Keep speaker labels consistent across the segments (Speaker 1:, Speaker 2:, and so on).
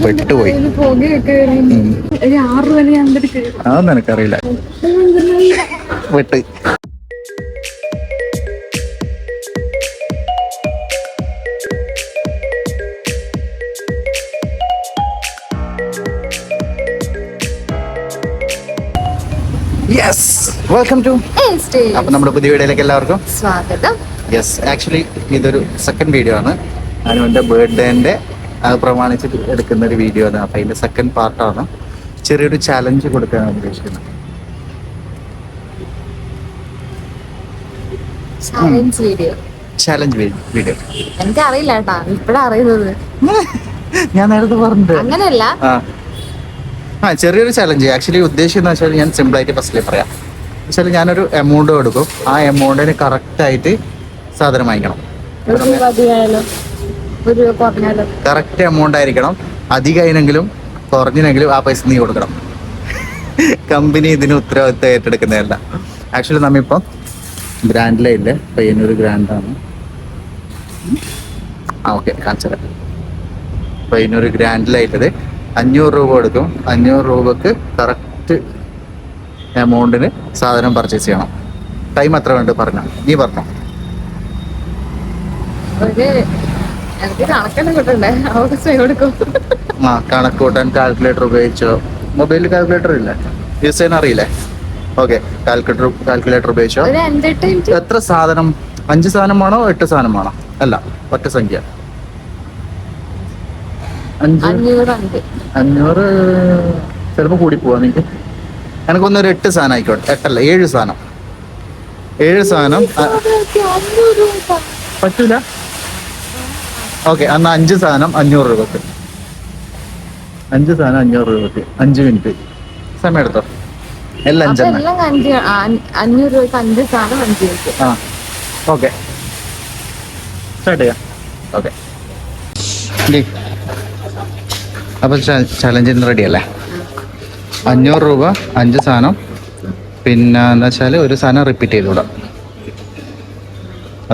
Speaker 1: പെട്ടുപോയി. അതൊന്നും എനിക്കറിയില്ല. വെട്ട്. Yes, welcome to. അപ്പൊ നമ്മുടെ പുതിയ വീഡിയോയിലേക്ക് എല്ലാവർക്കും
Speaker 2: സ്വാഗതം.
Speaker 1: യെസ്, ആക്ച്വലി ഇതൊരു സെക്കൻഡ് വീഡിയോ ആണ്. അനുവിന്റെ ബർത്ത്ഡേന്റെ അത് പ്രമാണിച്ച് എടുക്കുന്ന ഒരു വീഡിയോ ആണ്. അപ്പൊ അതിന്റെ സെക്കൻഡ് പാർട്ടാണ്. ചെറിയൊരു ചാലഞ്ച് കൊടുക്കാനാണ് ഉദ്ദേശിക്കുന്നത്. ചാലഞ്ച് വീഡിയോ
Speaker 2: എനിക്ക് അറിയില്ല കേട്ടാ, ഇപ്പഴാ അറിയുന്നത്.
Speaker 1: ഞാൻ നേരത്തെ പറഞ്ഞത്
Speaker 2: അങ്ങനെയല്ല.
Speaker 1: ചെറിയൊരു ചാലഞ്ച്. ആക്ച്വലി ഉദ്ദേശിക്കുന്ന വെച്ചാൽ ഞാൻ സിമ്പിളായിട്ട് ഫസ്റ്റിൽ പറയാം. വെച്ചാൽ ഞാനൊരു എമൗണ്ട് കൊടുക്കും. ആ എമൗണ്ടിന് കറക്റ്റായിട്ട് സാധനം വാങ്ങിക്കണം. കറക്റ്റ് എമൗണ്ട് ആയിരിക്കണം. അധികമായിനെങ്കിലും കുറഞ്ഞിനെങ്കിലും ആ പൈസ നീ കൊടുക്കണം. കമ്പനി ഇതിന് ഉത്തരവാദിത്തം ഏറ്റെടുക്കുന്നതല്ല. ആക്ച്വലി നമ്മിപ്പം ഗ്രാൻഡിലേ പയ്യന്നൂർ ഗ്രാൻഡാണ്. ഓക്കെ, കാണിച്ചത് പയ്യന്നൂർ ഗ്രാൻഡിലായിട്ടത് 500 രൂപ കൊടുക്കും. 500 രൂപക്ക് കറക്റ്റ് എമൗണ്ടിന് സാധനം പർച്ചേസ് ചെയ്യണം. ടൈം എത്ര വേണ്ട പറഞ്ഞോ, നീ പറഞ്ഞോ. കണക്ക് കൂട്ടാൻ കാൽക്കുലേറ്റർ ഉപയോഗിച്ചോ? മൊബൈലിൽ കാൽക്കുലേറ്റർ ഇല്ല, യൂസ് ചെയ്യാൻ അറിയില്ലേ? ഓക്കെ, കാൽക്കുലേറ്റർ ഉപയോഗിച്ചോ. എത്ര സാധനം? 5 സാധനമാണോ 8 സാധനമാണോ? അല്ല, ഒറ്റ സംഖ്യ. 500 ചിലപ്പോ കൂടി പോവാ. നിനക്ക് എനിക്കൊന്നൊരു 8 സാധനം ആയിക്കോട്ടെ. 8 അല്ല, 7 സാധനം. 7 സാധനം പറ്റൂല. ഓക്കെ, അന്ന് 5 സാധനം 500 രൂപക്ക്. 5 സാധനം 500 രൂപക്ക് 5 മിനിറ്റ് സമയം എടുത്തോ. എല്ലാം
Speaker 2: 500 രൂപ 5 സാധനം 5 മിനിറ്റ്.
Speaker 1: ആ, ഓക്കെ, സ്റ്റാർട്ട് ചെയ്യാം. ഓക്കെ, അപ്പൊ ചലഞ്ചിന് റെഡി അല്ലേ? 500 രൂപ 5 സാധനം. പിന്നെ എന്താ വെച്ചാൽ ഒരു സാധനം റിപ്പീറ്റ് ചെയ്തുവിടാം.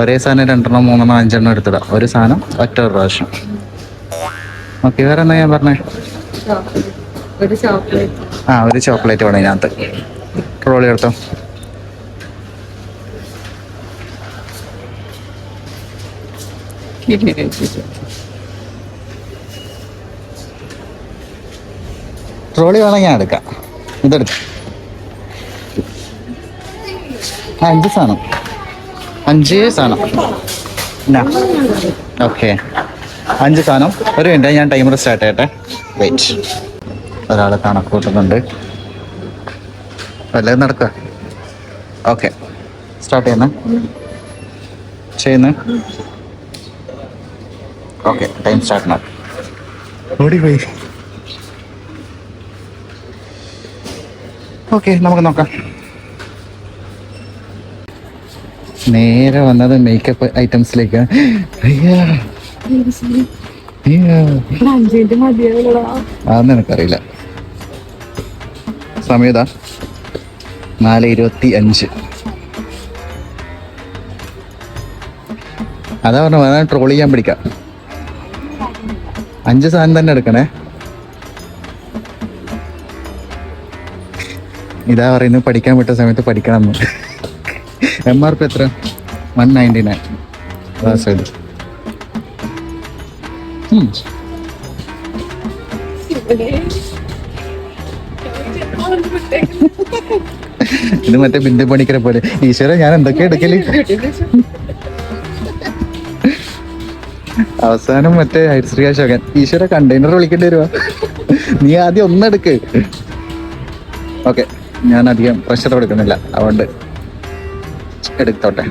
Speaker 1: ഒരേ സാധനം 2 3 5 എടുത്തിടാം. ഒരു സാധനം ഒറ്റ പ്രാവശ്യം. ഓക്കെ, വേറെ എന്താ ഞാൻ പറഞ്ഞേ? ഒരു ചോക്ലേറ്റ് വേണം ഇതിനകത്ത്. ട്രോളി എടുത്തോ. ട്രോളി വേണം, ഞാൻ എടുക്കാം. ഇതെടുക്കാം. 5 സാധനം 5 സാധനം. ഓക്കെ, 5 സാധനം. ഒരു മിനിറ്റ്, ഞാൻ ടൈമർ സ്റ്റാർട്ട് ചെയ്യട്ടെ. വെയിറ്റ്. ഒരാൾ കണക്ക് കൂട്ടുന്നുണ്ട്. വല്ലതും നടക്കുക. ഓക്കെ, സ്റ്റാർട്ട് ചെയ്യുന്നു. ഓക്കെ, ടൈം സ്റ്റാർട്ട് ആണ്. ഓടിപ്പോയി. ഓക്കെ, നമുക്ക് നോക്കാം. നേരെ വന്നത് മേക്കപ്പ് ഐറ്റംസിലേക്ക്. അതൊന്നും എനിക്കറിയില്ല. സമയതാ 4:25. അതാ പറഞ്ഞു, വേണം ട്രോൾ ചെയ്യാൻ പിടിക്കാം. 5 സാധനം തന്നെ എടുക്കണേ. ഇതാ പറയുന്നത് പഠിക്കാൻ വിട്ട സമയത്ത് പഠിക്കണം എന്ന്. MRP എത്ര? 199. ഇത് മറ്റേ ബിന്ദു പണിക്കരെ പോലെ. ഈശ്വര, ഞാൻ എന്തൊക്കെയാ എടുക്കല്? അവസാനം മറ്റേ ഹരിശ്രീ അശോകൻ. ഈശ്വര, കണ്ടെയ്നർ വിളിക്കേണ്ടി വരുവാ. നീ ആദ്യം ഒന്നെടുക്ക്. ഓക്കെ, ഞാൻ അധികം പ്രഷർ എടുക്കുന്നില്ല, അതുകൊണ്ട് എടുത്തോട്ടെ.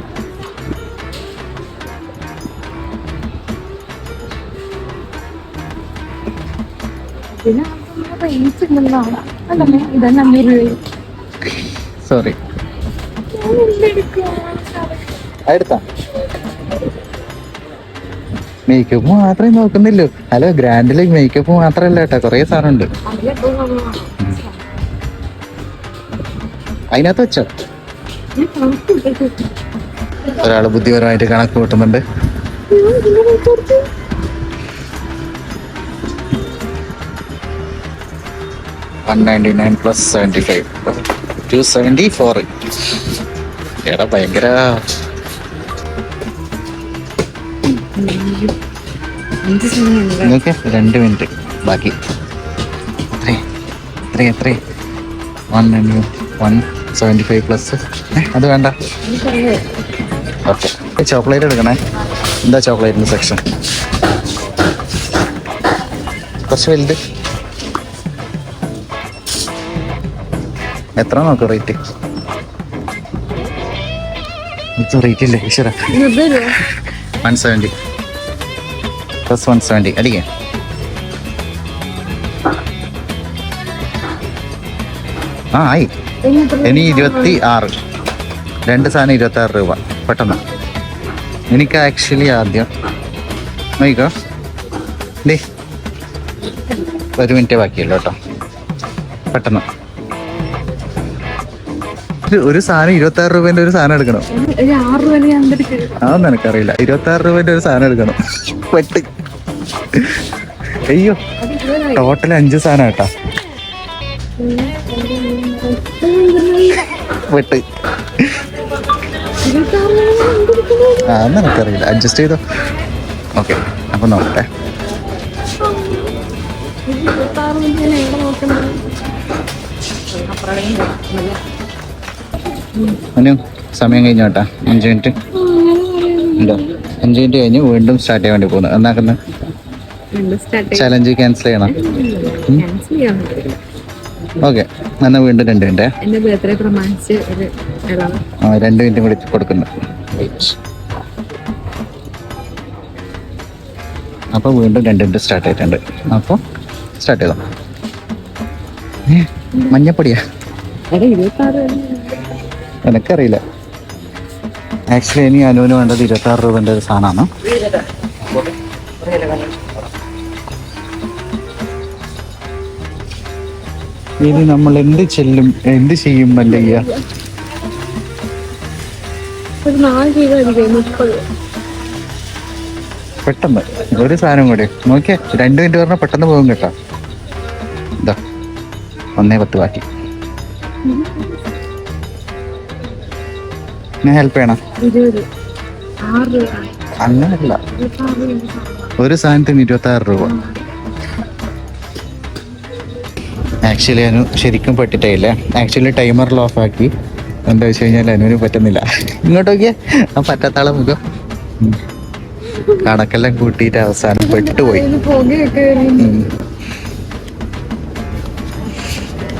Speaker 1: സോറി, എടുത്താ. മേക്കപ്പ് മാത്രമേ നോക്കുന്നില്ലൂ. ഹലോ, ഗ്രാൻഡില് മേക്കപ്പ് മാത്രല്ല കേട്ടോ, കൊറേ സാധനം ഉണ്ട്. അതിനകത്ത് വെച്ചോ. ഒരാള് ബുദ്ധിപരമായിട്ട് കണക്ക് കൂട്ടുന്നുണ്ട്. 199 പ്ലസ് 75 274. എടാ ഭയങ്കര. നിങ്ങൾക്ക് 2 മിനിറ്റ് ബാക്കി. എത്ര 175 പ്ലസ് അത് വേണ്ട. ഓക്കെ, ചോക്ലേറ്റ് എടുക്കണേ. എന്താ ചോക്ലേറ്റിൻ്റെ സെക്ഷൻ? കുറച്ച് വലുത്. എത്ര നോക്കാം റേറ്റ്? റേറ്റ് ഇല്ലേ ഈശ്വര. 170 പ്ലസ് 170 അടിക്കേ. ആയി. ഇനി 26. 2 സാധനം 26 രൂപ. പെട്ടെന്ന്. എനിക്ക് ആക്ച്വലി ആദ്യം നോക്കിക്കോ ഡേ 1 മിനിറ്റ് ബാക്കിയല്ലോ കേട്ടോ. പെട്ടെന്ന് ഒരു സാധനം 26 രൂപേന്റെ ഒരു സാധനം എടുക്കണം. അതൊന്നും എനിക്കറിയില്ല. 26 രൂപേന്റെ ഒരു സാധനം എടുക്കണം. പെട്ട്. അയ്യോ, ടോട്ടൽ 5 സാധനം കേട്ടാ. വെട്ട്. അതൊന്നും എനിക്കറിയില്ല. അഡ്ജസ്റ്റ് ചെയ്തോ. ഓക്കെ, അപ്പൊ നോക്കട്ടെ. അനു സമയം കഴിഞ്ഞു കേട്ടാ. 5 മിനിറ്റ് ഉണ്ടോ? 5 മിനിറ്റ് കഴിഞ്ഞ് വീണ്ടും സ്റ്റാർട്ട് ചെയ്യാൻ വേണ്ടി പോകുന്നു. എന്നാക്കുന്നത് ചലഞ്ച് ക്യാൻസൽ ചെയ്യണം. ഓക്കെ, എന്നാൽ വീണ്ടും 2 മിനിറ്റ്. 2 മിനിറ്റും കൂടി കൊടുക്കുന്നു. അപ്പോൾ വീണ്ടും 2 മിനിറ്റ് സ്റ്റാർട്ട് ആയിട്ടുണ്ട്. അപ്പോൾ സ്റ്റാർട്ട് ചെയ്തോ. മഞ്ഞപ്പൊടിയാ? എനിക്കറിയില്ല. ആക്ച്വലി ഇനി അനുവിന് വേണ്ടത് 26 രൂപേൻ്റെ ഒരു സാധനമാണ്. ഇനി നമ്മൾ എന്ത് ചെയ്യും മല്ലയ്യ? പെട്ടെന്ന് ഒരു സാധനം കൂടി നോക്കിയാ 2 മിനിറ്റ് പറഞ്ഞാൽ പെട്ടെന്ന് പോകും കേട്ടോ. ഇതാ 1:10 ബാക്കി. ഞാൻ ഹെൽപ്പ് ചെയ്യണം? അങ്ങനല്ല, ഒരു സാധനത്തിന് 26 രൂപ. ആക്ച്വലി അനു ശരിക്കും പെട്ടിട്ടേയില്ല. ആക്ച്വലി ടൈമറിൽ ഓഫ് ആക്കി. എന്താ വെച്ച് കഴിഞ്ഞാൽ അനുവിന് പറ്റുന്നില്ല. ഇങ്ങോട്ട് നോക്കിയാ ആ പറ്റാത്താളെ മുഖം. കണക്കെല്ലാം കൂട്ടിയിട്ട് അവസാനം പെട്ടുപോയി.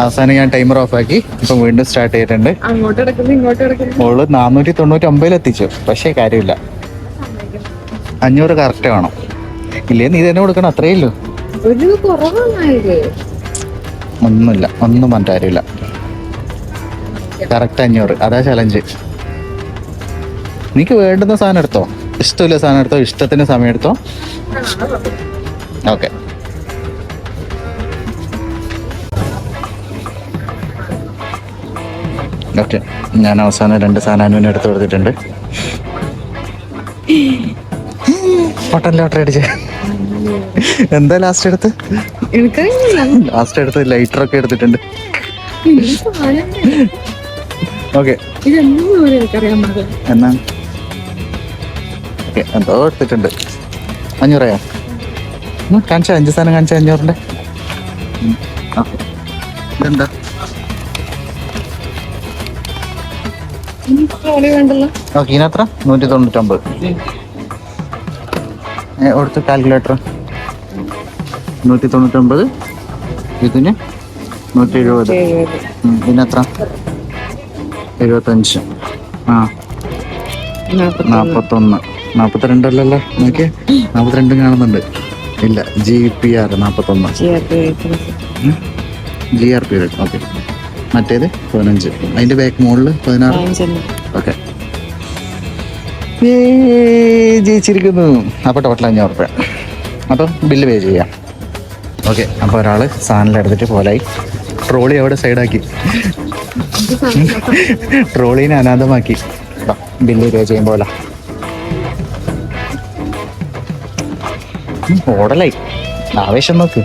Speaker 1: അവസാനം ഞാൻ ടൈമർ ഓഫ് ആക്കി. ഇപ്പൊ വീണ്ടും സ്റ്റാർട്ട് ചെയ്തിട്ടുണ്ട്. ഓള് 499 എത്തിച്ചു. പക്ഷേ കാര്യമില്ല, 500 കറക്റ്റ് വേണം. ഇല്ലേ നീ തന്നെ കൊടുക്കണം. അത്രേ ഉള്ളൂ. ഒന്നുമില്ല, ഒന്നും പറഞ്ഞിട്ട് കാര്യമില്ല. കറക്റ്റ് 500. അതാ ചലഞ്ച്. നിനക്ക് വേണ്ടുന്ന സാധനം എടുത്തോ. ഇഷ്ടമില്ല സാധനം എടുത്തോ. ഇഷ്ടത്തിന് സമയം എടുത്തോ. Okay, okay. ഞാൻ അവസാനം 2 സാധനം അനുവിന് എടുത്ത് കൊടുത്തിട്ടുണ്ട്. ലോട്ടറി അടിച്ചേ. എന്താ ലാസ്റ്റ് എടുത്ത്? ലാസ്റ്റ് എടുത്ത് ലൈറ്ററൊക്കെ എടുത്തിട്ടുണ്ട്. ഓക്കെ, എന്നാ എന്തോ എടുത്തിട്ടുണ്ട്. 500 കാണിച്ച 5 സാധനം കാണിച്ച 500-ന്റെ. ഇതെന്താ? ഓക്കെ, ഇതിനത്ര 199. കൊടുത്ത് കാൽക്കുലേറ്റർ 199. ഇതിന് 170. ഇതിനത്ര 75. 41. 42 അല്ലല്ലോ. നോക്കിയേ, 42 കാണുന്നുണ്ട്. ഇല്ല, GPR 41. GRP. ഓക്കെ, മറ്റേത് 15. അതിന്റെ ബാക്ക് മുകളിൽ 16. ഓക്കെ, ജയിച്ചിരിക്കുന്നു. അപ്പോൾ ടോട്ടൽ 500 രൂപ. അപ്പം ബില്ല് പേ ചെയ്യാം. ഓക്കെ, അപ്പോൾ ഒരാൾ സാധനം എടുത്തിട്ട് പോലായി. ട്രോളി അവിടെ സൈഡാക്കി. ട്രോളീനെ അനാഥമാക്കി. Bill pay ചെയ്യുമ്പോല ഓടലായി. ആവേശം നോക്ക്.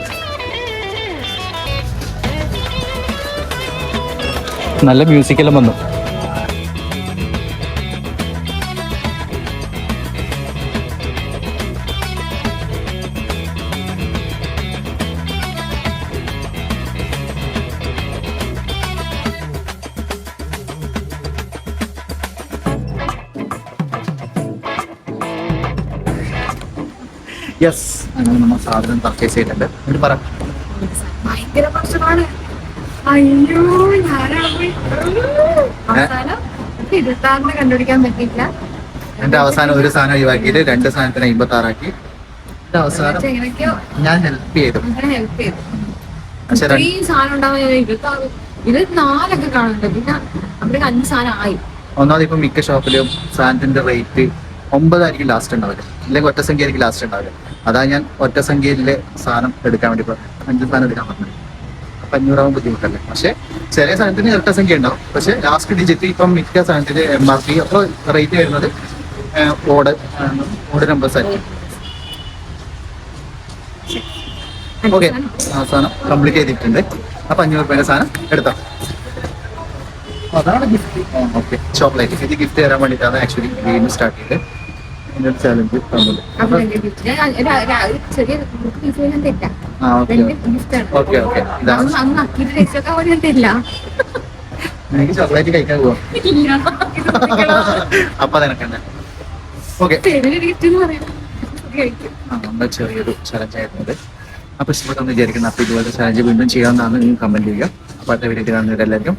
Speaker 1: നല്ല മ്യൂസിക്കെല്ലാം വന്നു. യെസ്, അങ്ങനെ നമ്മൾ സാധനം പർച്ചേസ് ചെയ്തിട്ടുണ്ട്. എന്നിട്ട് പറ.
Speaker 2: ഭയങ്കര പ്രശ്നമാണ്. അയ്യോ ഞാനാണ് അവസാനം 26 കണ്ടുപിടിക്കാൻ പറ്റിയില്ല.
Speaker 1: എന്റെ അവസാനം ഒരു സാധനം ഒഴിവാക്കിയിട്ട് 2 സാധനത്തിന് 56 ആക്കി. എന്റെ അവസാനം
Speaker 2: എങ്ങനെയൊക്കെയോ
Speaker 1: ഞാൻ ഹെൽപ്പ് ചെയ്തു.
Speaker 2: അങ്ങനെ ഹെൽപ്പ് ചെയ്തു.
Speaker 1: പക്ഷെ
Speaker 2: ഇത്രയും സാധനം ഉണ്ടാവാൻ ഞാൻ 24 കാണുന്നുണ്ട്. പിന്നെ അവിടെ 5 സാധനം ആയി.
Speaker 1: ഒന്നാമത് ഇപ്പൊ മിക്ക ഷോപ്പിലും സാധനത്തിന്റെ റേറ്റ് 9 ആയിരിക്കും ലാസ്റ്റ് ഉണ്ടാവില്ല, അല്ലെങ്കിൽ ഒറ്റ സംഖ്യ ആയിരിക്കും ലാസ്റ്റ് ഉണ്ടാവില്ല. അതാ ഞാൻ ഒറ്റ സംഖ്യയിലെ സാധനം എടുക്കാൻ വേണ്ടി 5 സാധനം എടുക്കാൻ പറഞ്ഞത്. 500 ആവുമ്പോൾ ബുദ്ധിമുട്ടല്ലേ. പക്ഷെ ചെറിയ സാധനത്തിന് ഒറ്റ സംഖ്യ ഉണ്ടാവും. പക്ഷെ ലാസ്റ്റ് ഡിജിറ്റ് ഇപ്പം മിക്ക സാധനത്തിന്റെ MRP അപ്പോൾ റേറ്റ് വരുന്നത് ഓഡ് നമ്പേഴ്സ് ആയിരിക്കും. ഓക്കെ, ആ സാധനം കംപ്ലീറ്റ് ചെയ്തിട്ടുണ്ട്. അപ്പൊ 500 രൂപയുടെ സാധനം എടുത്താം. അതാണ് ഗിഫ്റ്റ്. Okay, chocolate. ഇത് ഗിഫ്റ്റ് തരാൻ വേണ്ടിയിട്ടാണ് ആക്ച്വലി ഗെയിം സ്റ്റാർട്ട് ചെയ്തത്. ഇതിന്റെ ചലഞ്ച് തന്നത്.
Speaker 2: അപ്പൊ എന്റെ gift ചെറിയ പീസ് ഞാൻ തെറ്റാം.
Speaker 1: ആ ഓക്കെ
Speaker 2: ഗിഫ്റ്റാണ്.
Speaker 1: Okay okay. ഇതാണ്
Speaker 2: അന്ന് അക്കിട്ട് രക്ഷയൊക്കെ പോലെ ഞാൻ തരില്ല.
Speaker 1: എനിക്ക് ചോക്ലേറ്റ് കഴിക്കാൻ പോവാം.
Speaker 2: ഇല്ല, ഇത് കുടിക്കണോ?
Speaker 1: അപ്പൊ നിനക്കെന്നെ ഓക്കെ.
Speaker 2: തരുന്നൊരു gift എന്ന് പറയുന്നത് കഴിക്കും.
Speaker 1: നമ്മുടെ ചെറിയൊരു ചലഞ്ച് ആയിരുന്നത്. അപ്പൊ ഇഷ്ടപ്പെട്ടെന്ന് വിചാരിക്കുന്നു. അപ്പൊ ഇതുപോലത്തെ ചലഞ്ച് വീണ്ടും ചെയ്യാവുന്നതാണ്. നിങ്ങൾ കമന്റ് ചെയ്യുക. അപ്പൊ അടുത്ത വീഡിയോ കാണുന്നവരെല്ലാവർക്കും